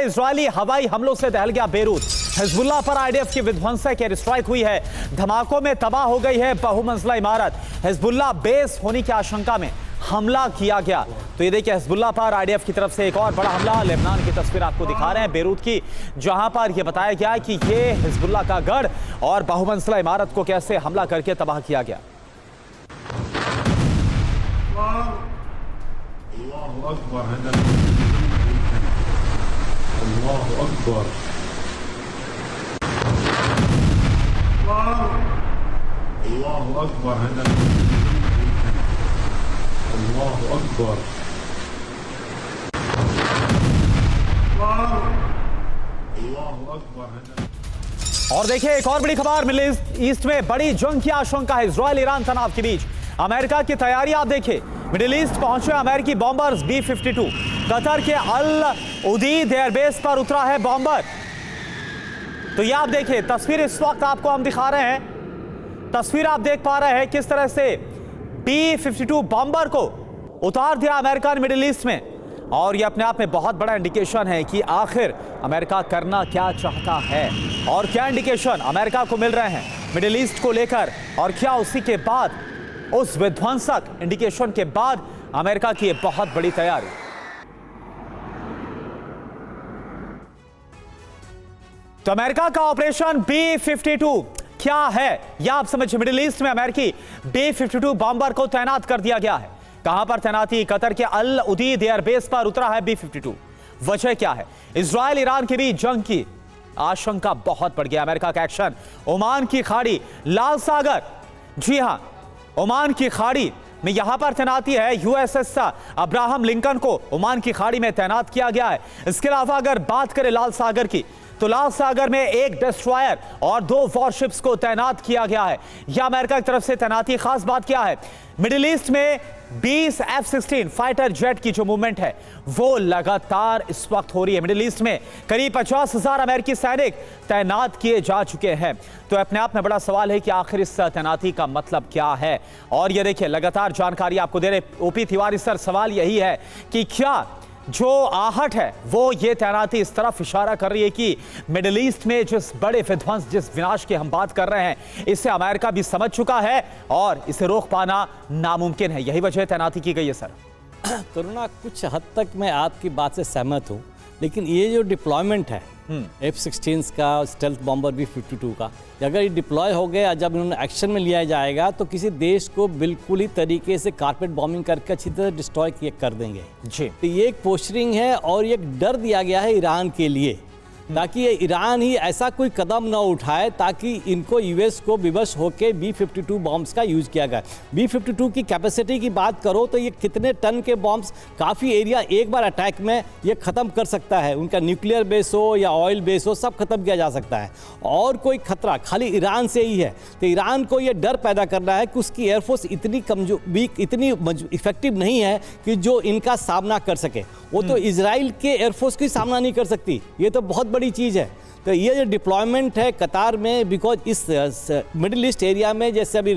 Israeli हवाई हमलों से दहल गया बेरूत। हिजबुल्लाह पर आईडीएफ की विध्वंसक एयर स्ट्राइक हुई है। धमाकों में तबाह हो गई है बहुमंजिला इमारत। हिजबुल्लाह बेस होने की आशंका में हमला किया गया। तो ये देखिए, हिजबुल्लाह पर आईडीएफ की तरफ से एक और बड़ा हमला। लेबनान की तस्वीर आपको दिखा रहे हैं बेरूत की, जहां पर यह बताया गया है कि ये हिजबुल्लाह का गढ़ और बहुमंजिला इमारत को कैसे हमला करके तबाह किया गया। अल्लाहु अकबर, अल्लाहु अकबर, अल्लाहु अकबर, अल्लाहु अकबर, अल्लाहु अकबर। और देखिए, एक और बड़ी खबर, मिडिल ईस्ट में बड़ी जंग की आशंका है। इजरायल ईरान तनाव के बीच अमेरिका की तैयारी आप देखिए। मिडिल ईस्ट पहुंचे अमेरिकी बॉम्बर्स B-52। कतर के अल उदीद एयरबेस पर उतरा है बॉम्बर। तो ये आप देखिए, तस्वीर इस वक्त आपको हम दिखा रहे हैं। तस्वीर आप देख पा रहे हैं किस तरह से B-52 बॉम्बर को उतार दिया अमेरिका ने मिडिल ईस्ट में। और ये अपने आप में बहुत बड़ा इंडिकेशन है कि आखिर अमेरिका करना क्या चाहता है और क्या इंडिकेशन अमेरिका को मिल रहे हैं मिडिल ईस्ट को लेकर। और क्या उसी के बाद, उस विध्वंसक इंडिकेशन के बाद, अमेरिका की बहुत बड़ी तैयारी। तो अमेरिका का ऑपरेशन B-52 क्या है, यह आप समझिए। मिडिल ईस्ट में अमेरिकी B-52 बॉम्बर को तैनात कर दिया गया है। कहां पर तैनाती? कतर के अल उदीद एयरबेस पर उतरा है B-52। वजह क्या है? इजरायल ईरान के बीच जंग की आशंका बहुत बढ़ गया। अमेरिका का एक्शन ओमान की खाड़ी, लाल सागर, जी हां, ओमान की खाड़ी में यहां पर तैनाती है। USS अब्राहम लिंकन को ओमान की खाड़ी में तैनात किया गया है। इसके अलावा अगर बात करें लाल सागर की, तो लाल सागर में एक डिस्ट्रॉयर और 2 वॉरशिप्स को तैनात किया गया है। यह अमेरिका की तरफ से तैनाती। खास बात क्या है, मिडिल ईस्ट में 20 F-16 फाइटर जेट की जो मूवमेंट है वो लगातार इस वक्त हो रही है। मिडिल ईस्ट में करीब 50,000 अमेरिकी सैनिक तैनात किए जा चुके हैं। तो अपने आप में बड़ा सवाल है कि आखिर इस तैनाती का मतलब क्या है। और ये देखिए, लगातार जानकारी आपको दे रहे OP तिवारी सर। सवाल यही है कि क्या जो आहट है वो ये तैनाती इस तरफ इशारा कर रही है कि मिडिल ईस्ट में जिस बड़े विध्वंस, जिस विनाश की हम बात कर रहे हैं, इसे अमेरिका भी समझ चुका है और इसे रोक पाना नामुमकिन है। यही वजह तैनाती की गई है सर। करुणा, कुछ हद तक मैं आपकी बात से सहमत हूँ, लेकिन ये जो डिप्लॉयमेंट है F-16 का, स्टेल्थ बॉम्बर B-52 का, अगर ये डिप्लॉय हो गया, जब इन्होंने एक्शन में लिया जाएगा तो किसी देश को बिल्कुल ही तरीके से कारपेट बॉम्बिंग करके अच्छी तरह डिस्ट्रॉय कर देंगे जी। तो ये एक पोस्टरिंग है और ये एक डर दिया गया है ईरान के लिए, ताकि ये ईरान ही ऐसा कोई कदम ना उठाए ताकि इनको US को विवश होकर B-52 बॉम्ब्स का यूज़ किया गया। B-52 की कैपेसिटी की बात करो तो ये कितने टन के बॉम्ब्स काफ़ी एरिया एक बार अटैक में ये ख़त्म कर सकता है। उनका न्यूक्लियर बेस हो या ऑयल बेस हो, सब ख़त्म किया जा सकता है। और कोई खतरा खाली ईरान से ही है। तो ईरान को ये डर पैदा करना है कि उसकी एयरफोर्स इतनी वीक, इतनी इफेक्टिव नहीं है कि जो इनका सामना कर सके। वो तो इजराइल के एयरफोर्स की सामना नहीं कर सकती। ये तो बहुत बड़ी चीज़ है। तो ये जो डिप्लॉयमेंट है कतार में, बिकॉज इस मिडिल ईस्ट एरिया में, जैसे अभी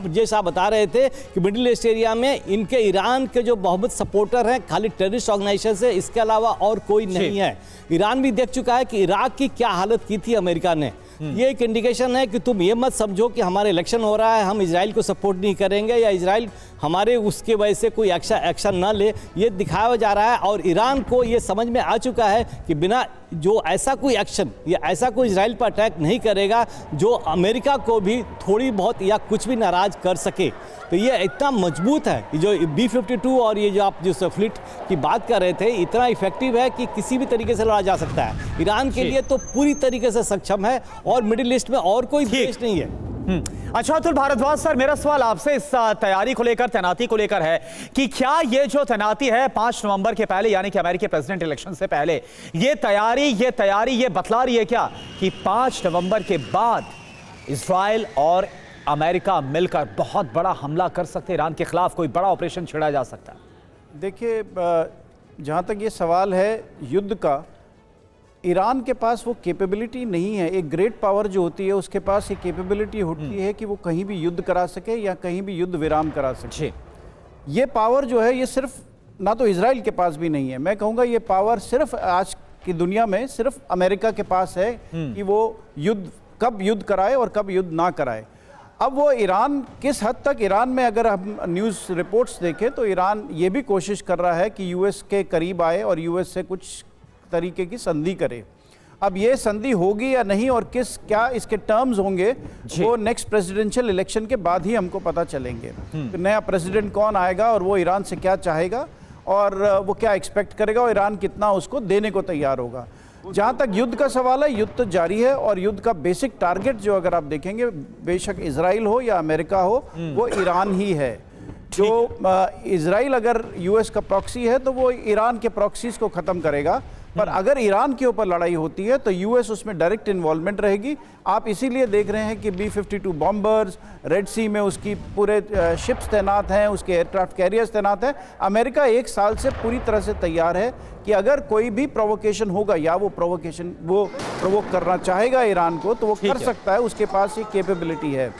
जैसा आप बता रहे थे कि मिडिल ईस्ट एरिया में इनके ईरान के जो बहुत सपोर्टर हैं खाली टेररिस्ट ऑर्गेनाइजेशन से, इसके अलावा और कोई नहीं है। ईरान भी देख चुका है कि इराक की क्या हालत की थी अमेरिका ने। ये एक इंडिकेशन है कि तुम ये मत समझो कि हमारे इलेक्शन हो रहा है, हम इजराइल को सपोर्ट नहीं करेंगे या इजराइल हमारे उसके वजह से कोई एक्शन ना ले। ये दिखाया जा रहा है और ईरान को ये समझ में आ चुका है कि बिना जो ऐसा कोई एक्शन या ऐसा कोई इजराइल पर अटैक नहीं करेगा जो अमेरिका को भी थोड़ी बहुत या कुछ भी नाराज कर सके। तो ये इतना मजबूत है जो B-52 और ये जो आप जो फ्लीट की बात कर रहे थे, इतना इफेक्टिव है कि किसी भी तरीके से लड़ा जा सकता है। ईरान के लिए तो पूरी तरीके से सक्षम है और मिडिल ईस्ट में और कोई देश नहीं है। अच्छा अतुल भारद्वाज सर, मेरा सवाल आपसे इस तैयारी को लेकर, तैनाती को लेकर है कि क्या ये जो तैनाती है 5 नवंबर के पहले, यानी कि अमेरिकी प्रेसिडेंट इलेक्शन से पहले, ये तैयारी ये बतला रही है क्या कि 5 नवंबर के बाद इजराइल और अमेरिका मिलकर बहुत बड़ा हमला कर सकते हैं, ईरान के खिलाफ कोई बड़ा ऑपरेशन छेड़ा जा सकता है? देखिए, जहाँ तक ये सवाल है युद्ध का, ईरान के पास वो कैपेबिलिटी नहीं है। एक ग्रेट पावर जो होती है उसके पास ये कैपेबिलिटी होती है कि वो कहीं भी युद्ध करा सके या कहीं भी युद्ध विराम करा सके। ये पावर जो है ये सिर्फ ना तो इजराइल के पास भी नहीं है, मैं कहूँगा ये पावर सिर्फ आज कि दुनिया में सिर्फ अमेरिका के पास है कि वो कब युद्ध कराए और कब युद्ध ना कराए। अब वो ईरान किस हद तक, ईरान में अगर हम न्यूज़ रिपोर्ट्स देखें तो ईरान ये भी कोशिश कर रहा है कि यूएस के करीब आए और यूएस से कुछ तरीके की संधि करे। अब ये संधि होगी या नहीं और क्या इसके टर्म्स होंगे वो नेक्स्ट प्रेसिडेंशियल इलेक्शन के बाद ही हमको पता चलेंगे। तो नया प्रेसिडेंट कौन आएगा और वो ईरान से क्या चाहेगा और वो क्या एक्सपेक्ट करेगा और ईरान कितना उसको देने को तैयार होगा। जहाँ तक युद्ध का सवाल है, युद्ध तो जारी है और युद्ध का बेसिक टारगेट जो अगर आप देखेंगे, बेशक इजराइल हो या अमेरिका हो, वो ईरान ही है। जो इजराइल अगर यूएस का प्रॉक्सी है तो वो ईरान के प्रॉक्सीज को ख़त्म करेगा, पर अगर ईरान के ऊपर लड़ाई होती है तो यूएस उसमें डायरेक्ट इन्वॉल्वमेंट रहेगी। आप इसीलिए देख रहे हैं कि B-52 बॉम्बर्स, रेड सी में उसकी पूरे शिप्स तैनात हैं, उसके एयरक्राफ्ट कैरियर्स तैनात हैं। अमेरिका 1 साल से पूरी तरह से तैयार है कि अगर कोई भी प्रोवोकेशन होगा या वो प्रोवोक करना चाहेगा ईरान को तो वो कर सकता है, उसके पास ये कैपेबिलिटी है।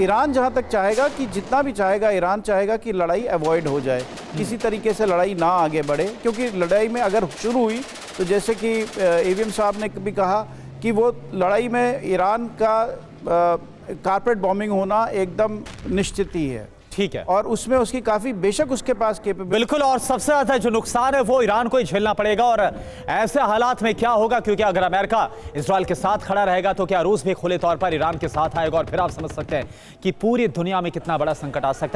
ईरान जहाँ तक चाहेगा कि जितना भी चाहेगा, ईरान चाहेगा कि लड़ाई अवॉइड हो जाए, किसी तरीके से लड़ाई ना आगे बढ़े, क्योंकि लड़ाई में अगर शुरू हुई तो जैसे कि एवीएम साहब ने भी कहा कि वो लड़ाई में ईरान का कारपेट बॉम्बिंग होना एकदम निश्चित ही है। ठीक है, और उसमें उसकी काफी, बेशक उसके पास कैपेबिलिटी, बिल्कुल, और सबसे ज्यादा जो नुकसान है वो ईरान को ही झेलना पड़ेगा। और ऐसे हालात में क्या होगा, क्योंकि अगर अमेरिका इजराइल के साथ खड़ा रहेगा तो क्या रूस भी खुले तौर पर ईरान के साथ आएगा, और फिर आप समझ सकते हैं कि पूरी दुनिया में कितना बड़ा संकट आ सकता है।